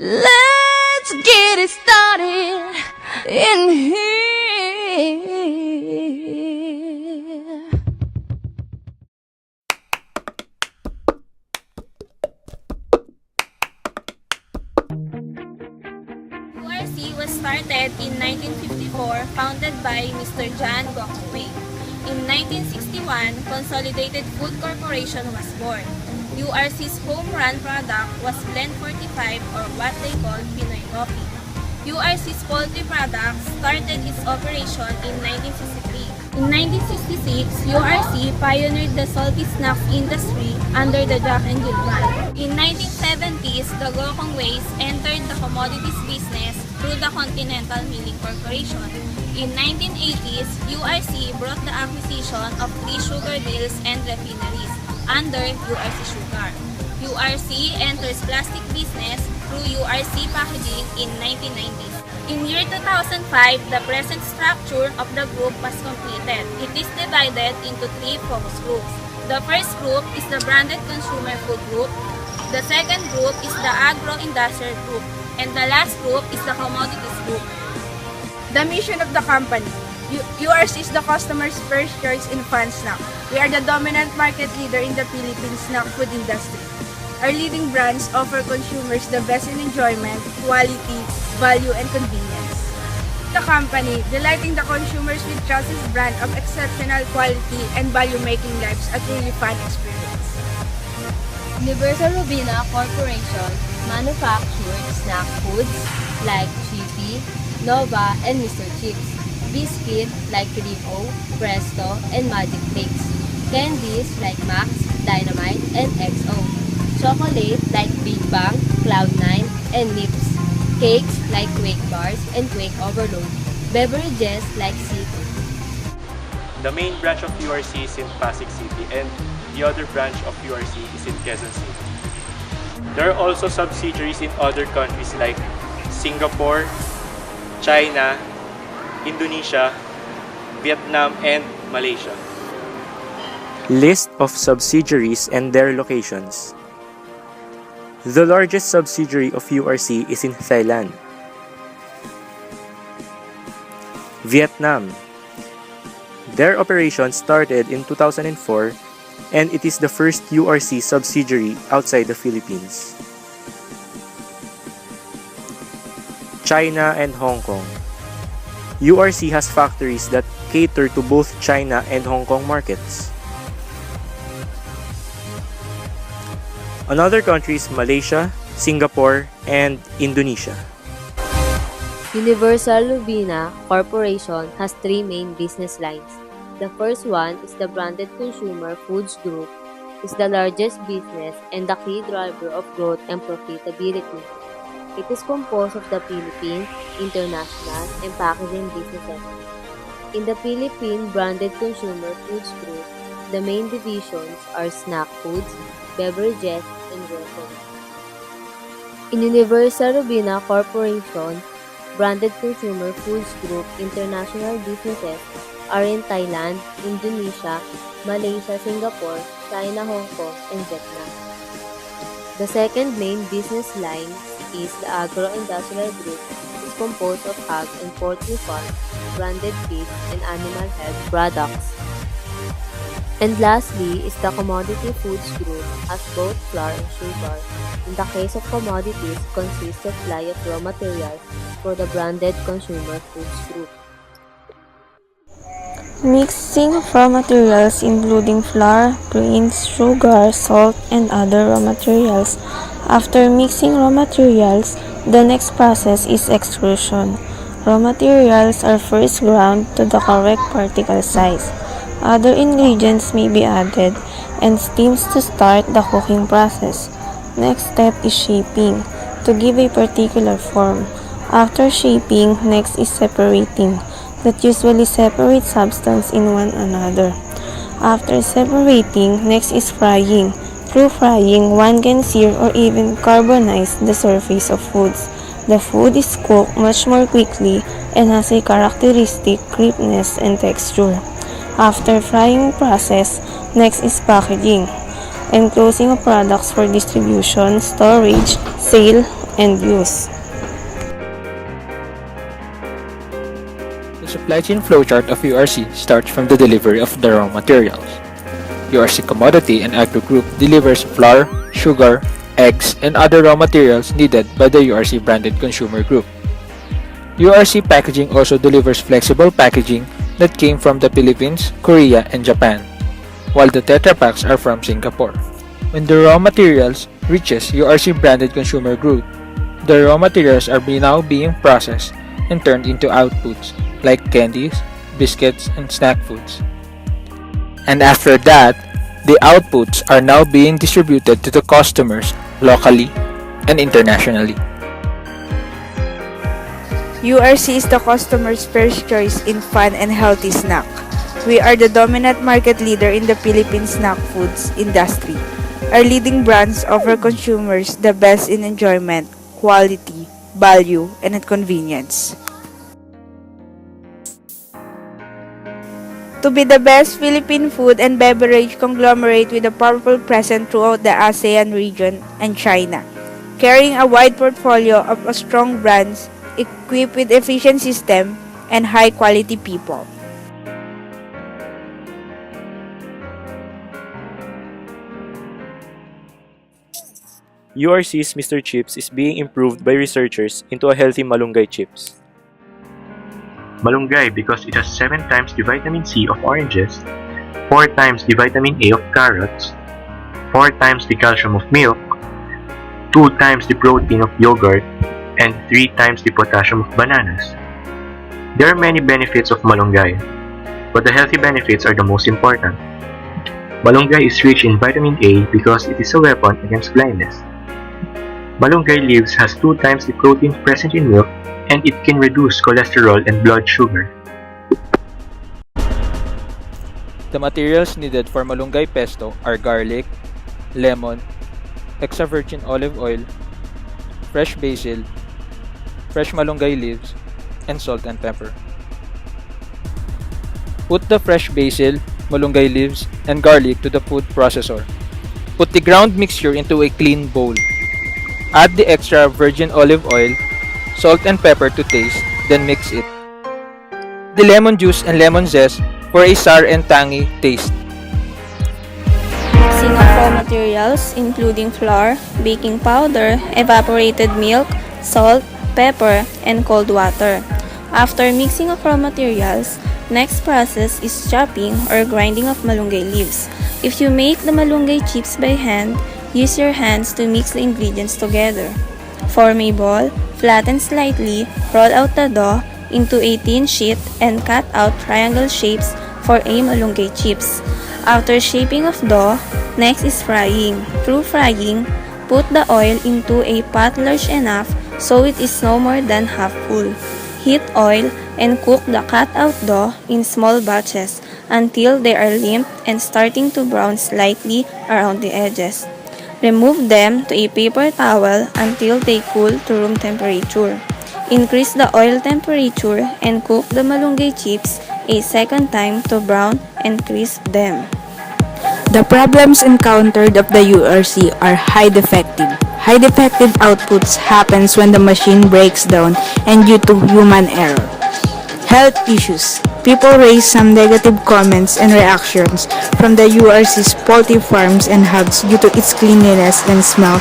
Let's get it started in here. URC was started in 1954, founded by Mr. John Gokongwei. In 1961, Consolidated Food Corporation was born. URC's home run product was Blend 45 or what they call Pinoy Coffee. URC's poultry products started its operation in 1963. In 1966, URC pioneered the salty snacks industry under the Jack and Jill brand. In 1970s, the Gokongweis entered the commodities business through the Continental Milling Corporation. In 1980s, URC brought the acquisition of 3 sugar mills and refineries under URC Sugar. URC enters plastic business through URC Packaging in 1990s. In year 2005, the present structure of the group was completed. It is divided into 3 focus groups. The first group is the Branded Consumer Food Group. The second group is the Agro-Industrial Group. And the last group is the Commodities Group. The mission of the company. URC is the customer's first choice in fun snack. We are the dominant market leader in the Philippine snack food industry. Our leading brands offer consumers the best in enjoyment, quality, value, and convenience. The company, delighting the consumers with trusted brand of exceptional quality and value, making lives a truly fun experience. Universal Robina Corporation manufactured snack foods like Chippy, Nova, and Mr. Chips. Biscuit like Primo, Presto, and Magic Flakes. Candies like Max, Dynamite, and XO. Chocolate like Big Bang, Cloud9, and Nips. Cakes like Quake Bars and Quake Overload. Beverages like City. The main branch of URC is in Pasig City and the other branch of URC is in Quezon City. There are also subsidiaries in other countries like Singapore, China, Indonesia, Vietnam, and Malaysia. List of subsidiaries and their locations. The largest subsidiary of URC is in Thailand. Vietnam. Their operation started in 2004 and it is the first URC subsidiary outside the Philippines. China and Hong Kong. URC has factories that cater to both China and Hong Kong markets. Another countries Malaysia, Singapore, and Indonesia. Universal Robina Corporation has 3 main business lines. The first one is the Branded Consumer Foods Group. It's the largest business and the key driver of growth and profitability. It is composed of the Philippine, international, and packaging businesses. In the Philippine Branded Consumer Foods Group, the main divisions are snack foods, beverages, and groceries. In Universal Robina Corporation, Branded Consumer Foods Group international businesses are in Thailand, Indonesia, Malaysia, Singapore, China, Hong Kong, and Vietnam. The second main business line is the Agro-Industrial Group. It's composed of hog and poultry farms, branded feed, and animal health products. And lastly is the Commodity Foods Group, has both flour and sugar. In the case of commodities, consists of supply of raw materials for the Branded Consumer Foods Group. Mixing of raw materials including flour, grains, sugar, salt, and other raw materials. After mixing raw materials, the next process is extrusion. Raw materials are first ground to the correct particle size. Other ingredients may be added and steams to start the cooking process. Next step is shaping, to give a particular form. After shaping, next is separating, that usually separate substance in one another. After separating, next is frying. Through frying, one can sear or even carbonize the surface of foods. The food is cooked much more quickly and has a characteristic crispness and texture. After frying process, next is packaging, enclosing of products for distribution, storage, sale, end use. The supply chain flowchart of URC starts from the delivery of the raw materials. URC Commodity and Agro Group delivers flour, sugar, eggs, and other raw materials needed by the URC branded consumer group. URC Packaging also delivers flexible packaging that came from the Philippines, Korea, and Japan, while the Tetra Paks are from Singapore. When the raw materials reaches URC branded consumer group, the raw materials are now being processed and turned into outputs like candies, biscuits, and snack foods. And after that, the outputs are now being distributed to the customers locally and internationally. URC is the customer's first choice in fun and healthy snack. We are the dominant market leader in the Philippine snack foods industry. Our leading brands offer consumers the best in enjoyment, quality, value, and convenience. To be the best Philippine food and beverage conglomerate with a powerful presence throughout the ASEAN region and China, carrying a wide portfolio of strong brands equipped with efficient system and high-quality people. URC's Mr. Chips is being improved by researchers into a healthy malunggay chips. Malunggay because it has 7 times the vitamin C of oranges, 4 times the vitamin A of carrots, 4 times the calcium of milk, 2 times the protein of yogurt, and 3 times the potassium of bananas. There are many benefits of malunggay, but the healthy benefits are the most important. Malunggay is rich in vitamin A because it is a weapon against blindness. Malunggay leaves has 2 times the protein present in milk, and it can reduce cholesterol and blood sugar. The materials needed for malunggay pesto are garlic, lemon, extra virgin olive oil, fresh basil, fresh malunggay leaves, and salt and pepper. Put the fresh basil, malunggay leaves, and garlic to the food processor. Put the ground mixture into a clean bowl. Add the extra virgin olive oil, salt and pepper to taste, then mix it. The lemon juice and lemon zest for a sour and tangy taste. Mixing of raw materials including flour, baking powder, evaporated milk, salt, pepper, and cold water. After mixing of raw materials, next process is chopping or grinding of malunggay leaves. If you make the malunggay chips by hand, use your hands to mix the ingredients together. Form a ball, flatten slightly, roll out the dough into a thin sheet, and cut out triangle shapes for a malunggay chips. After shaping of dough, next is frying. Through frying, put the oil into a pot large enough so it is no more than half full. Heat oil and cook the cut out dough in small batches until they are limp and starting to brown slightly around the edges. Remove them to a paper towel until they cool to room temperature. Increase the oil temperature and cook the malunggay chips a second time to brown and crisp them. The problems encountered of the URC are high defective. High defective outputs happens when the machine breaks down and due to human error. Health issues. People raise some negative comments and reactions from the URC's poultry farms and hubs due to its cleanliness and smell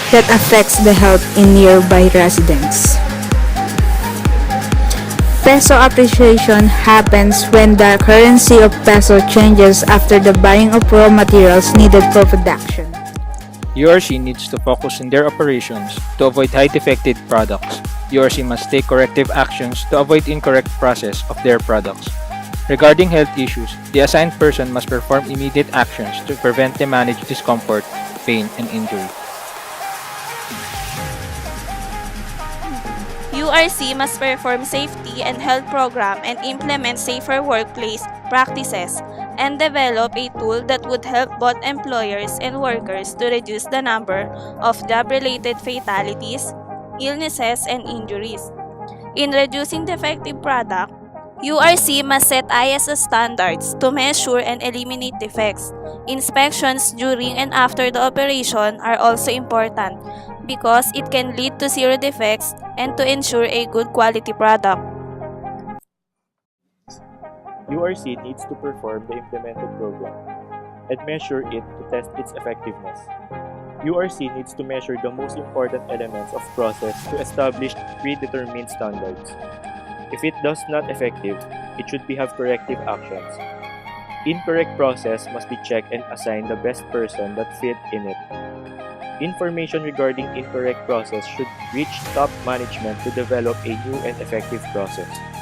that affects the health in nearby residents. Peso appreciation happens when the currency of peso changes after the buying of raw materials needed for production. URC needs to focus on their operations to avoid high defective products. URC must take corrective actions to avoid incorrect process of their products. Regarding health issues, the assigned person must perform immediate actions to prevent and manage discomfort, pain, and injury. URC must perform safety and health program and implement safer workplace practices and develop a tool that would help both employers and workers to reduce the number of job-related fatalities, illnesses, and injuries. In reducing defective product, URC must set ISO standards to measure and eliminate defects. Inspections during and after the operation are also important. because it can lead to zero defects and to ensure a good quality product. URC needs to perform the implemented program and measure it to test its effectiveness. URC needs to measure the most important elements of process to establish predetermined standards. If it does not effective, it should have corrective actions. Incorrect process must be checked and assigned the best person that fit in it. Information regarding incorrect process should reach top management to develop a new and effective process.